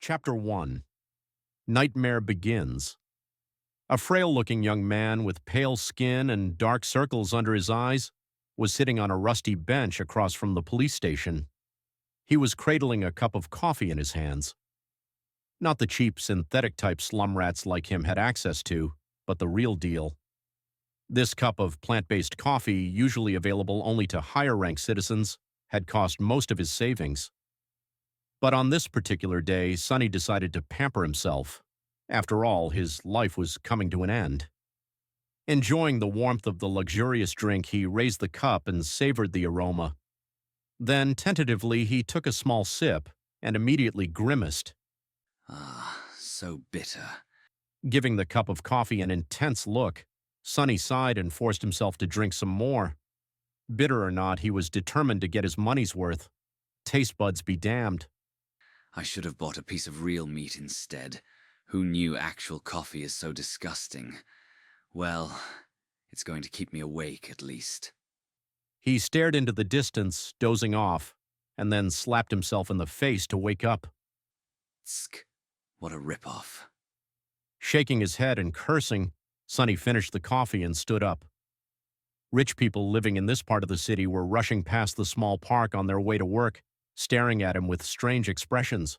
Chapter 1. Nightmare Begins. A frail-looking young man with pale skin and dark circles under his eyes was sitting on a rusty bench across from the police station. He was cradling a cup of coffee in his hands. Not the cheap synthetic-type slum rats like him had access to, but the real deal. This cup of plant-based coffee, usually available only to higher-ranked citizens, had cost most of his savings. But on this particular day, Sonny decided to pamper himself. After all, his life was coming to an end. Enjoying the warmth of the luxurious drink, he raised the cup and savored the aroma. Then, tentatively, he took a small sip and immediately grimaced. Ah, so bitter. Giving the cup of coffee an intense look, Sonny sighed and forced himself to drink some more. Bitter or not, he was determined to get his money's worth. Taste buds be damned. I should have bought a piece of real meat instead. Who knew actual coffee is so disgusting? Well, it's going to keep me awake at least. He stared into the distance, dozing off, and then slapped himself in the face to wake up. Tsk, what a rip-off. Shaking his head and cursing, Sonny finished the coffee and stood up. Rich people living in this part of the city were rushing past the small park on their way to work, staring at him with strange expressions.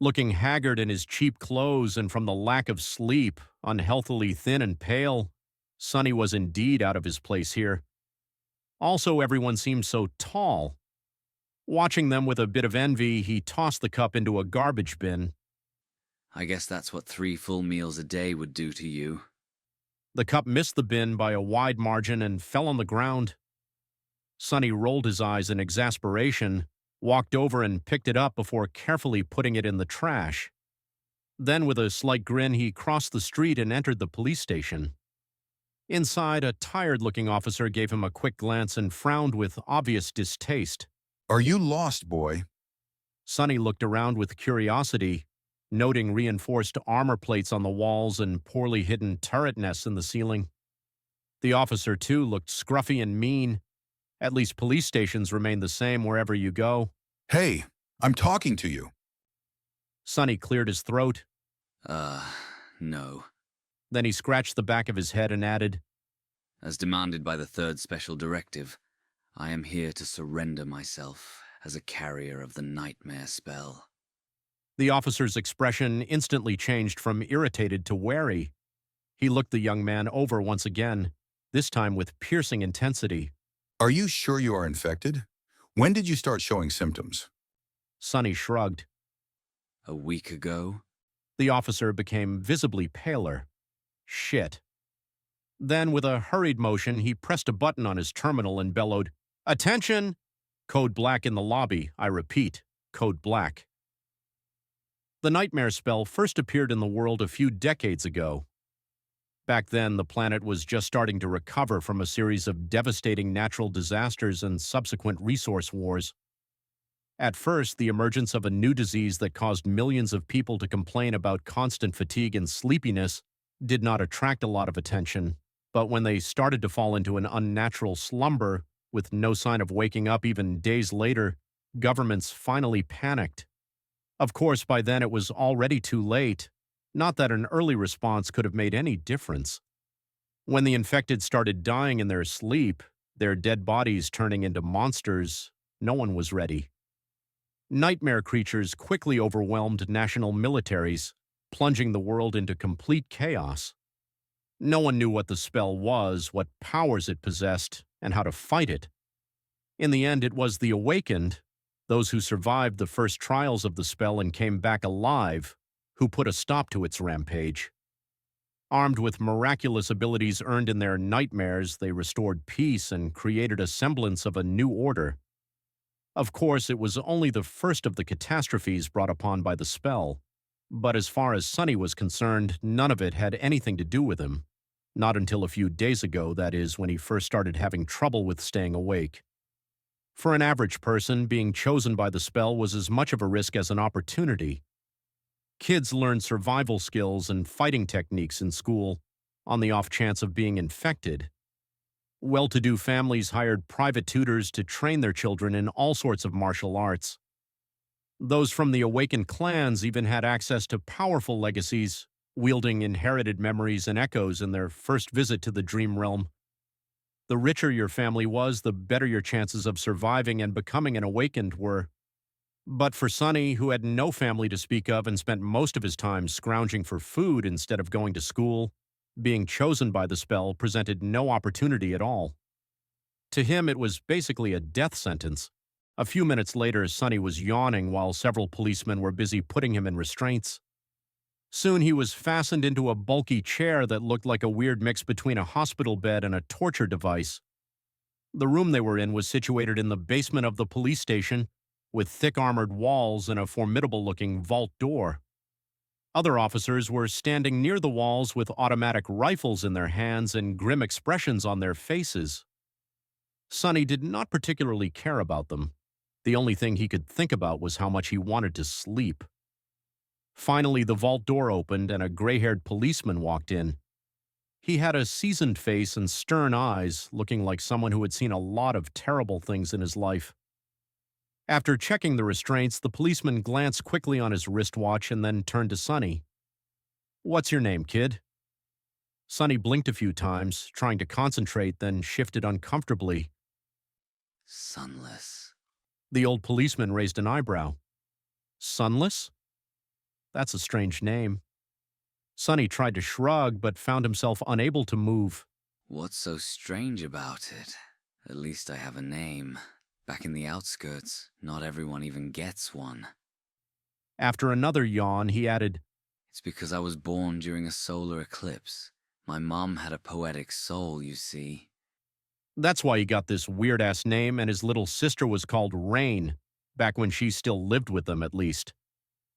Looking haggard in his cheap clothes and from the lack of sleep, unhealthily thin and pale, Sonny was indeed out of his place here. Also, everyone seemed so tall. Watching them with a bit of envy, he tossed the cup into a garbage bin. I guess that's what 3 full meals a day would do to you. The cup missed the bin by a wide margin and fell on the ground. Sonny rolled his eyes in exasperation, walked over and picked it up before carefully putting it in the trash. Then, with a slight grin, he crossed the street and entered the police station. Inside, a tired-looking officer gave him a quick glance and frowned with obvious distaste. "Are you lost, boy?" Sonny looked around with curiosity, noting reinforced armor plates on the walls and poorly hidden turret nests in the ceiling. The officer, too, looked scruffy and mean. At least police stations remain the same wherever you go. "Hey, I'm talking to you." Sonny cleared his throat. No. Then he scratched the back of his head and added, As demanded by the 3rd Special Directive, I am here to surrender myself as a carrier of the nightmare spell. The officer's expression instantly changed from irritated to wary. He looked the young man over once again, this time with piercing intensity. "Are you sure you are infected? When did you start showing symptoms?" Sonny shrugged. A week ago? The officer became visibly paler. Shit. Then, with a hurried motion, he pressed a button on his terminal and bellowed, "Attention! Code black in the lobby. I repeat, code black." The nightmare spell first appeared in the world a few decades ago. Back then, the planet was just starting to recover from a series of devastating natural disasters and subsequent resource wars. At first, the emergence of a new disease that caused millions of people to complain about constant fatigue and sleepiness did not attract a lot of attention. But when they started to fall into an unnatural slumber, with no sign of waking up even days later, governments finally panicked. Of course, by then it was already too late. Not that an early response could have made any difference. When the infected started dying in their sleep, their dead bodies turning into monsters, no one was ready. Nightmare creatures quickly overwhelmed national militaries, plunging the world into complete chaos. No one knew what the spell was, what powers it possessed, and how to fight it. In the end, it was the awakened, those who survived the first trials of the spell and came back alive, who put a stop to its rampage. Armed with miraculous abilities earned in their nightmares, they restored peace and created a semblance of a new order. Of course, it was only the first of the catastrophes brought upon by the spell, but as far as Sonny was concerned, none of it had anything to do with him. Not until a few days ago, that is, when he first started having trouble with staying awake. For an average person, being chosen by the spell was as much of a risk as an opportunity. Kids learned survival skills and fighting techniques in school, on the off chance of being infected. Well-to-do families hired private tutors to train their children in all sorts of martial arts. Those from the awakened clans even had access to powerful legacies, wielding inherited memories and echoes in their first visit to the dream realm. The richer your family was, the better your chances of surviving and becoming an awakened were. But for Sonny, who had no family to speak of and spent most of his time scrounging for food instead of going to school, being chosen by the spell presented no opportunity at all. To him, it was basically a death sentence. A few minutes later, Sonny was yawning while several policemen were busy putting him in restraints. Soon he was fastened into a bulky chair that looked like a weird mix between a hospital bed and a torture device. The room they were in was situated in the basement of the police station, with thick armored walls and a formidable-looking vault door. Other officers were standing near the walls with automatic rifles in their hands and grim expressions on their faces. Sonny did not particularly care about them. The only thing he could think about was how much he wanted to sleep. Finally, the vault door opened and a gray-haired policeman walked in. He had a seasoned face and stern eyes, looking like someone who had seen a lot of terrible things in his life. After checking the restraints, the policeman glanced quickly on his wristwatch and then turned to Sonny. "What's your name, kid?" Sonny blinked a few times, trying to concentrate, then shifted uncomfortably. Sunless. The old policeman raised an eyebrow. Sunless? That's a strange name. Sonny tried to shrug, but found himself unable to move. What's so strange about it? At least I have a name. Back in the outskirts, not everyone even gets one. After another yawn, he added, It's because I was born during a solar eclipse. My mom had a poetic soul, you see. That's why he got this weird-ass name, and his little sister was called Rain, back when she still lived with them, at least.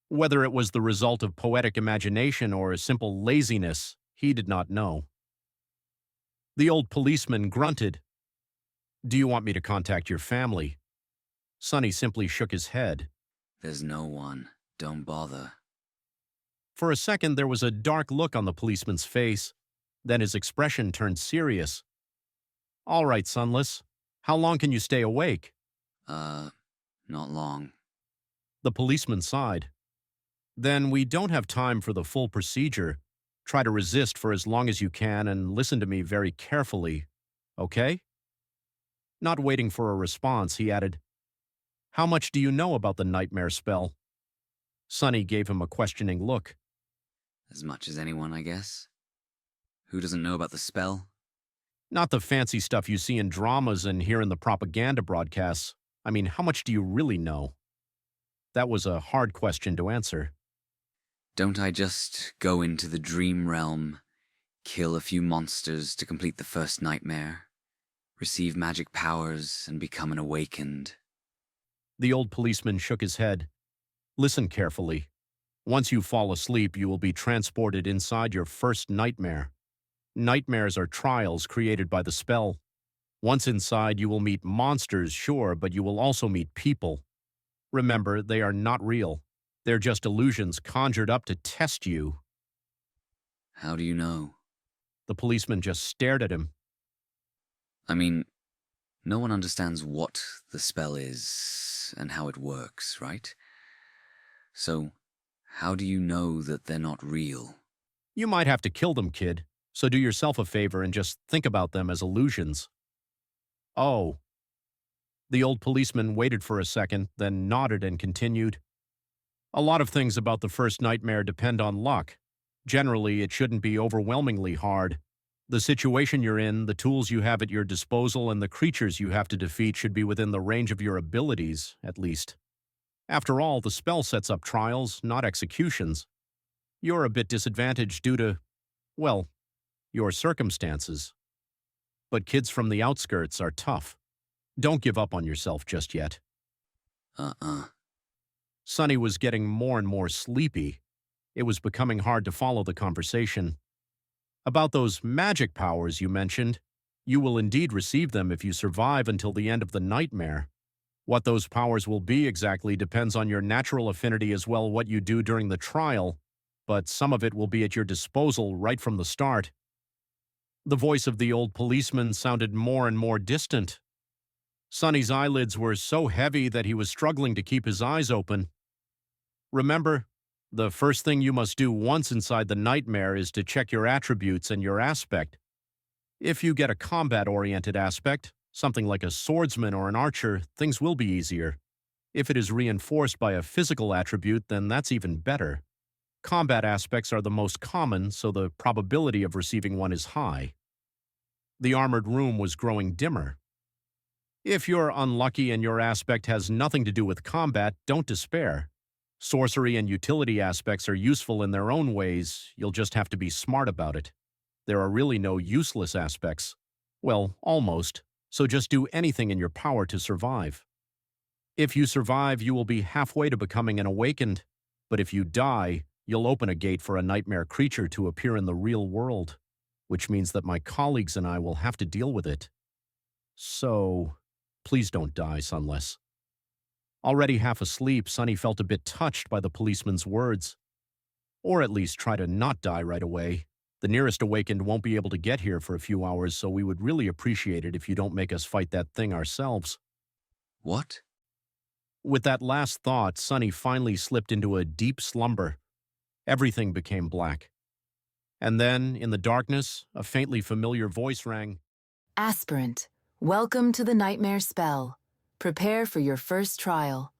Whether it was the result of poetic imagination or a simple laziness, he did not know. The old policeman grunted. "Do you want me to contact your family?" Sonny simply shook his head. There's no one. Don't bother. For a second, there was a dark look on the policeman's face. Then his expression turned serious. "All right, Sunless. How long can you stay awake?" Not long. The policeman sighed. "Then we don't have time for the full procedure. Try to resist for as long as you can and listen to me very carefully. Okay?" Not waiting for a response, he added, "How much do you know about the nightmare spell?" Sonny gave him a questioning look. As much as anyone, I guess. Who doesn't know about the spell? "Not the fancy stuff you see in dramas and hear in the propaganda broadcasts. I mean, how much do you really know?" That was a hard question to answer. Don't I just go into the dream realm, kill a few monsters to complete the first nightmare, receive magic powers, and become an awakened? The old policeman shook his head. "Listen carefully. Once you fall asleep, you will be transported inside your first nightmare. Nightmares are trials created by the spell. Once inside, you will meet monsters, sure, but you will also meet people. Remember, they are not real. They're just illusions conjured up to test you." How do you know? The policeman just stared at him. I mean, no one understands what the spell is and how it works, right? So, how do you know that they're not real? "You might have to kill them, kid, so do yourself a favor and just think about them as illusions." "Oh." The old policeman waited for a second, then nodded and continued. "A lot of things about the first nightmare depend on luck. Generally, it shouldn't be overwhelmingly hard. The situation you're in, the tools you have at your disposal, and the creatures you have to defeat should be within the range of your abilities, at least. After all, the spell sets up trials, not executions. You're a bit disadvantaged due to, well, your circumstances. But kids from the outskirts are tough. Don't give up on yourself just yet." Sonny was getting more and more sleepy. It was becoming hard to follow the conversation. "About those magic powers you mentioned, you will indeed receive them if you survive until the end of the nightmare. What those powers will be exactly depends on your natural affinity as well what you do during the trial, but some of it will be at your disposal right from the start." The voice of the old policeman sounded more and more distant. Sonny's eyelids were so heavy that he was struggling to keep his eyes open. Remember, the first thing you must do once inside the nightmare is to check your attributes and your aspect. If you get a combat-oriented aspect, something like a swordsman or an archer, things will be easier. If it is reinforced by a physical attribute, then that's even better. Combat aspects are the most common, so the probability of receiving one is high. The armored room was growing dimmer. If you're unlucky and your aspect has nothing to do with combat, don't despair. Sorcery and utility aspects are useful in their own ways, you'll just have to be smart about it. There are really no useless aspects. Well, almost, so just do anything in your power to survive. If you survive, you will be halfway to becoming an awakened, but if you die, you'll open a gate for a nightmare creature to appear in the real world, which means that my colleagues and I will have to deal with it. So, please don't die, Sunless. Already half asleep, Sunny felt a bit touched by the policeman's words. Or at least try to not die right away. The nearest awakened won't be able to get here for a few hours, so we would really appreciate it if you don't make us fight that thing ourselves. What? With that last thought, Sunny finally slipped into a deep slumber. Everything became black. And then, in the darkness, a faintly familiar voice rang. Aspirant, welcome to the nightmare spell. Prepare for your first trial.